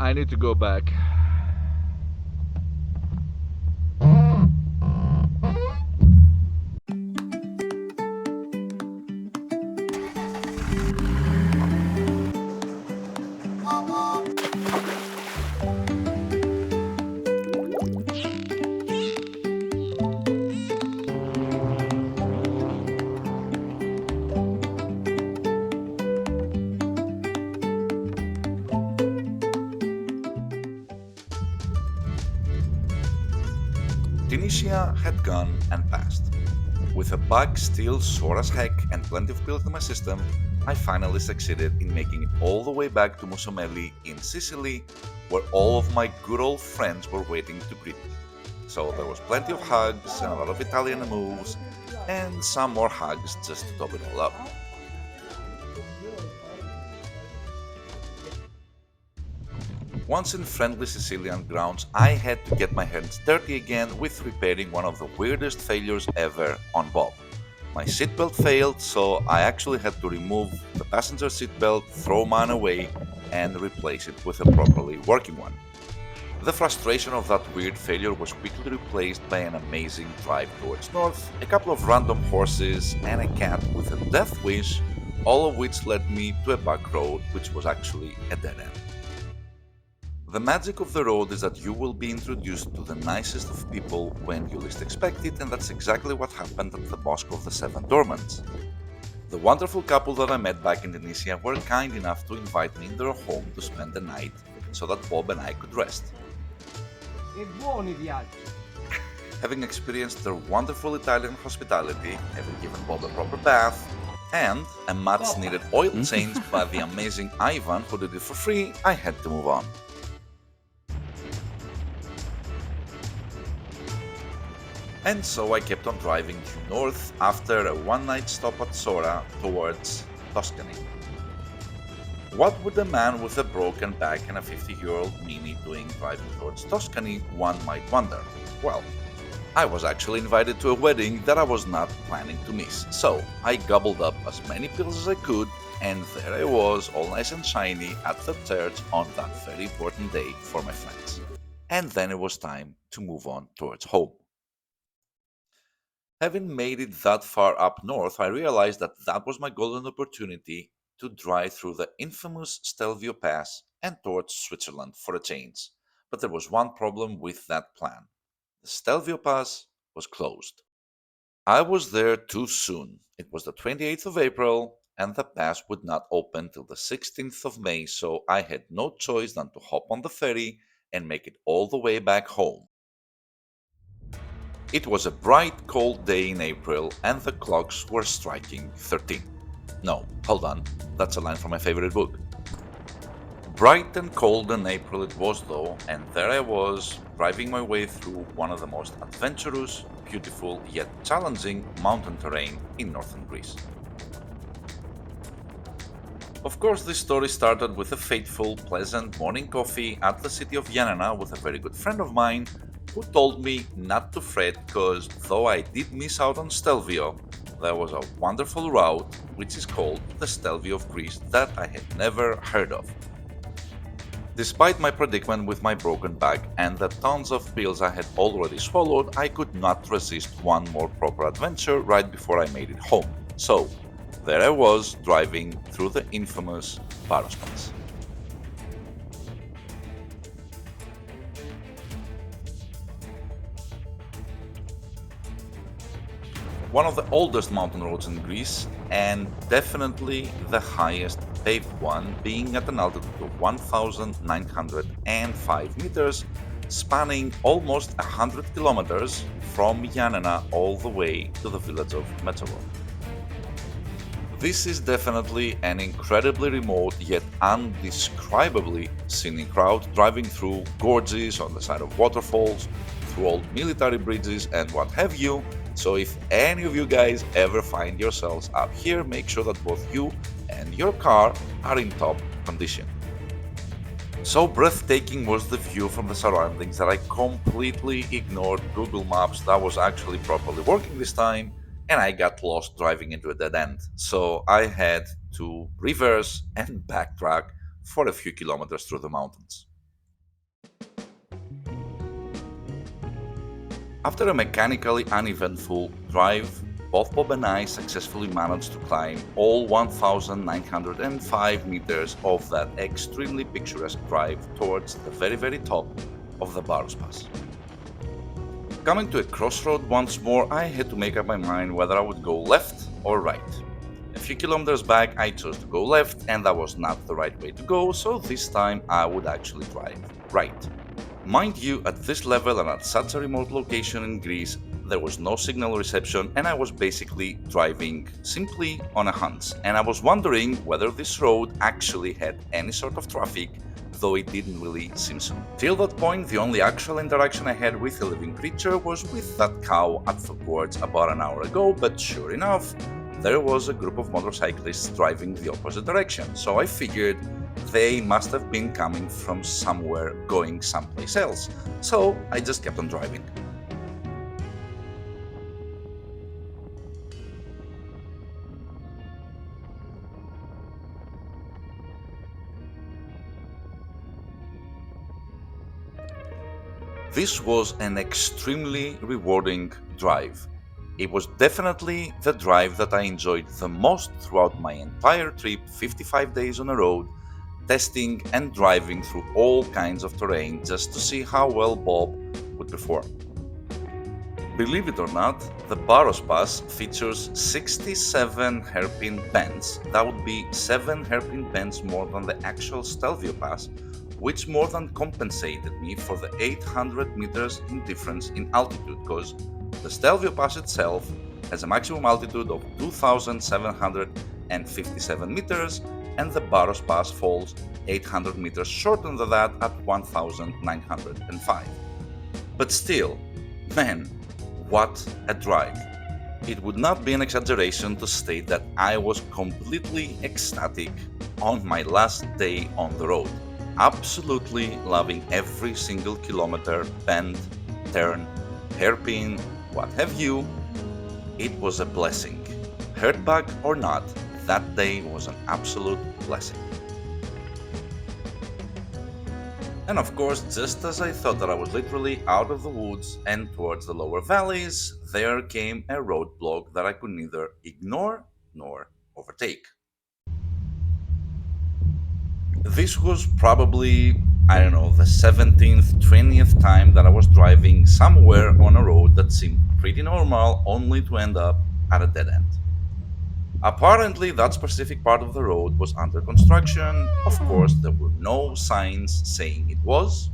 I need to go back. Tunisia had gone and passed. With a bug still sore as heck and plenty of pills in my system, I finally succeeded in making it all the way back to Musumeli in Sicily, where all of my good old friends were waiting to greet me. So there was plenty of hugs and a lot of Italian moves, and some more hugs just to top it all up. Once in friendly Sicilian grounds, I had to get my hands dirty again with repairing one of the weirdest failures ever on Bob. My seatbelt failed, so I actually had to remove the passenger seatbelt, throw mine away, and replace it with a properly working one. The frustration of that weird failure was quickly replaced by an amazing drive towards north, a couple of random horses, and a cat with a death wish, all of which led me to a back road which was actually a dead end. The magic of the road is that you will be introduced to the nicest of people when you least expect it, and that's exactly what happened at the Mosque of the Seven Dormants. The wonderful couple that I met back in Tunisia were kind enough to invite me in their home to spend the night so that Bob and I could rest. E buoni viaggi. Having experienced their wonderful Italian hospitality, having given Bob a proper bath, and a much needed oil change by the amazing Ivan who did it for free, I had to move on. And so I kept on driving due north after a one-night stop at Sora towards Tuscany. What would a man with a broken back and a 50-year-old Mini doing driving towards Tuscany, one might wonder? Well, I was actually invited to a wedding that I was not planning to miss, so I gobbled up as many pills as I could, and there I was, all nice and shiny, at the church on that very important day for my friends. And then it was time to move on towards home. Having made it that far up north, I realized that that was my golden opportunity to drive through the infamous Stelvio Pass and towards Switzerland for a change. But there was one problem with that plan. The Stelvio Pass was closed. I was there too soon. It was the 28th of April, and the pass would not open till the 16th of May, so I had no choice than to hop on the ferry and make it all the way back home. It was a bright, cold day in April, and the clocks were striking 13. No, hold on, that's a line from my favorite book. Bright and cold in April it was, though, and there I was, driving my way through one of the most adventurous, beautiful, yet challenging mountain terrain in northern Greece. Of course, this story started with a fateful, pleasant morning coffee at the city of Yanina with a very good friend of mine who told me not to fret because though I did miss out on Stelvio, there was a wonderful route which is called the Stelvio of Greece that I had never heard of. Despite my predicament with my broken back and the tons of pills I had already swallowed, I could not resist one more proper adventure right before I made it home. So, there I was driving through the infamous Baros Pass. One of the oldest mountain roads in Greece, and definitely the highest paved one, being at an altitude of 1,905 meters, spanning almost 100 kilometers from Yanina all the way to the village of Metaro. This is definitely an incredibly remote yet undescribably scenic route, driving through gorges on the side of waterfalls, through old military bridges, and what have you. So, if any of you guys ever find yourselves up here, make sure that both you and your car are in top condition. So breathtaking was the view from the surroundings that I completely ignored Google Maps that was actually properly working this time, and I got lost driving into a dead end. So I had to reverse and backtrack for a few kilometers through the mountains. After a mechanically uneventful drive, both Bob and I successfully managed to climb all 1,905 meters of that extremely picturesque drive towards the very top of the Baros Pass. Coming to a crossroad once more, I had to make up my mind whether I would go left or right. A few kilometers back, I chose to go left, and that was not the right way to go, so this time I would actually drive right. Mind you, at this level and at such a remote location in Greece, there was no signal reception, and I was basically driving simply on a hunch. And I was wondering whether this road actually had any sort of traffic, though it didn't really seem so. Till that point, the only actual interaction I had with a living creature was with that cow at the gorge about an hour ago, but sure enough, there was a group of motorcyclists driving the opposite direction, so I figured they must have been coming from somewhere going someplace else, so I just kept on driving. This was an extremely rewarding drive. It was definitely the drive that I enjoyed the most throughout my entire trip, 55 days on the road, testing and driving through all kinds of terrain just to see how well Bob would perform. Believe it or not, the Baros Pass features 67 hairpin bends. That would be 7 hairpin bends more than the actual Stelvio Pass, which more than compensated me for the 800 meters in difference in altitude, because the Stelvio Pass itself has a maximum altitude of 2,757 meters, and the Baros Pass falls 800 meters shorter than that at 1,905. But still, man, what a drive! It would not be an exaggeration to state that I was completely ecstatic on my last day on the road. Absolutely loving every single kilometer, bend, turn, hairpin, what have you. It was a blessing. Hurtback or not, that day was an absolute blessing. And of course, just as I thought that I was literally out of the woods and towards the lower valleys, there came a roadblock that I could neither ignore nor overtake. This was probably, I don't know, the 17th, 20th time that I was driving somewhere on a road that seemed pretty normal, only to end up at a dead end. Apparently, that specific part of the road was under construction. Of course, there were no signs saying it was.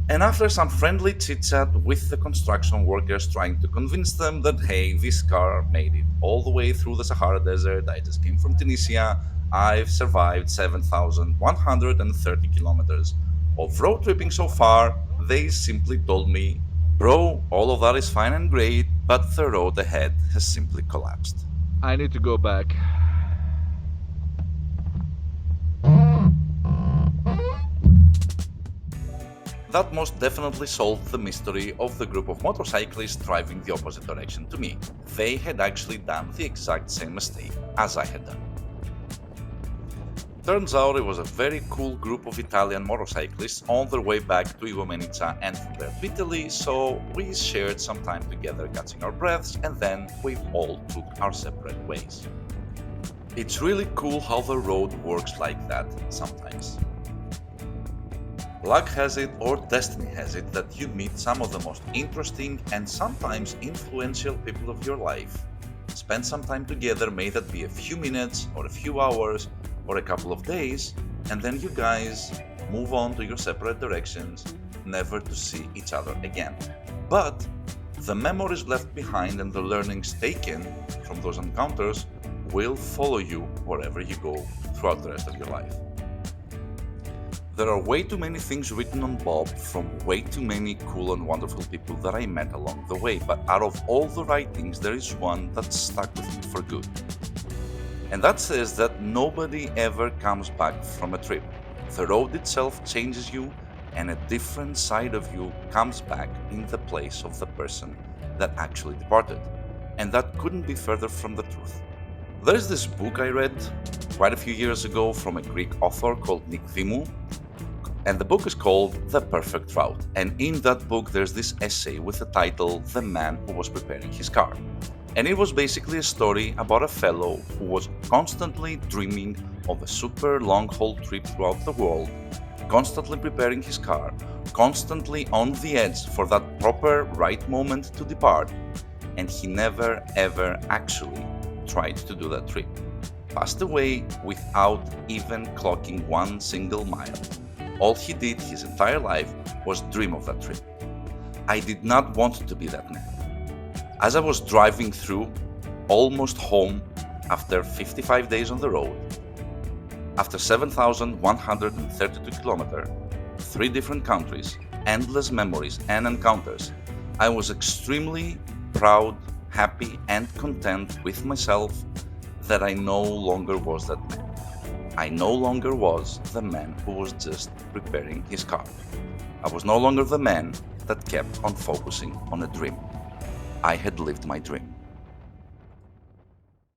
And after some friendly chit chat with the construction workers trying to convince them that, hey, this car made it all the way through the Sahara Desert, I just came from Tunisia, I've survived 7,130 kilometers of road tripping so far, they simply told me, bro, all of that is fine and great, but the road ahead has simply collapsed. I need to go back. That most definitely solved the mystery of the group of motorcyclists driving the opposite direction to me. They had actually done the exact same mistake as I had done. Turns out it was a very cool group of Italian motorcyclists on their way back to Igoumenitsa and from there to Italy, so we shared some time together catching our breaths, and then we all took our separate ways. It's really cool how the road works like that sometimes. Luck has it, or destiny has it, that you meet some of the most interesting and sometimes influential people of your life. Spend some time together, may that be a few minutes or a few hours or a couple of days, and then you guys move on to your separate directions, never to see each other again. But the memories left behind and the learnings taken from those encounters will follow you wherever you go throughout the rest of your life. There are way too many things written on Bob from way too many cool and wonderful people that I met along the way, but out of all the writings, there is one that stuck with me for good. And that says that nobody ever comes back from a trip. The road itself changes you, and a different side of you comes back in the place of the person that actually departed. And that couldn't be further from the truth. There's this book I read quite a few years ago from a Greek author called Nick Dimou, And the book is called The Perfect Route. And in that book, there's this essay with the title The Man Who Was Preparing His Car. And it was basically a story about a fellow who was constantly dreaming of a super long haul trip throughout the world, constantly preparing his car, constantly on the edge for that proper right moment to depart, and he never ever actually tried to do that trip. Passed away without even clocking one single mile. All he did his entire life was dream of that trip. I did not want to be that man. As I was driving through, almost home after 55 days on the road, after 7,132 kilometers, 3 different countries, endless memories and encounters, I was extremely proud, happy, and content with myself that I no longer was that man. I no longer was the man who was just preparing his car. I was no longer the man that kept on focusing on a dream. I had lived my dream.